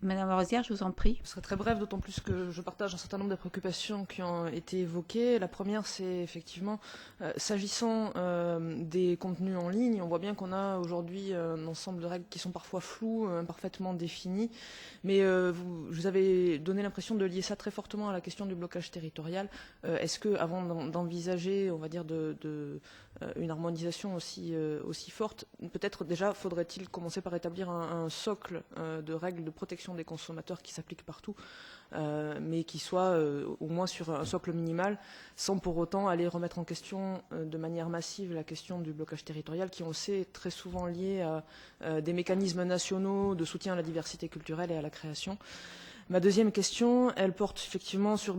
Madame Rosière, je vous en prie. Ce serait très bref, d'autant plus que je partage un certain nombre de préoccupations qui ont été évoquées. La première, c'est effectivement, s'agissant des contenus en ligne, on voit bien qu'on a aujourd'hui un ensemble de règles qui sont parfois floues, imparfaitement définies, mais je vous avez donné l'impression de lier ça très fortement à la question du blocage territorial. Est-ce que, avant d'envisager, on va dire, une harmonisation aussi forte, peut-être déjà faudrait-il commencer par établir un socle de règles de protection des consommateurs qui s'applique partout, mais qui soit au moins sur un socle minimal, sans pour autant aller remettre en question de manière massive la question du blocage territorial, qui, on le sait, est très souvent lié à des mécanismes nationaux de soutien à la diversité culturelle et à la création. Ma deuxième question, elle porte effectivement sur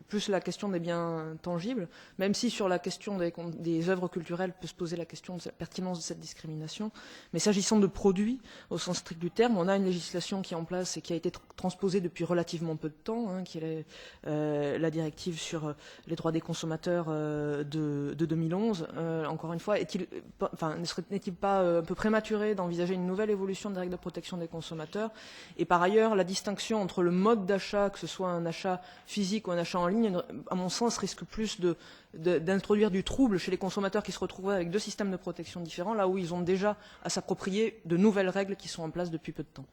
plus la question des biens tangibles, même si sur la question des œuvres culturelles peut se poser la question de la pertinence de cette discrimination. Mais s'agissant de produits, au sens strict du terme, on a une législation qui est en place et qui a été transposée depuis relativement peu de temps, qui est la directive sur les droits des consommateurs de 2011. Encore une fois, n'est-il pas un peu prématuré d'envisager une nouvelle évolution des règles de protection des consommateurs? Et par ailleurs, la distinction entre le mode d'achat, que ce soit un achat physique ou un achat en ligne, à mon sens, risque plus d'introduire du trouble chez les consommateurs qui se retrouveraient avec deux systèmes de protection différents, là où ils ont déjà à s'approprier de nouvelles règles qui sont en place depuis peu de temps.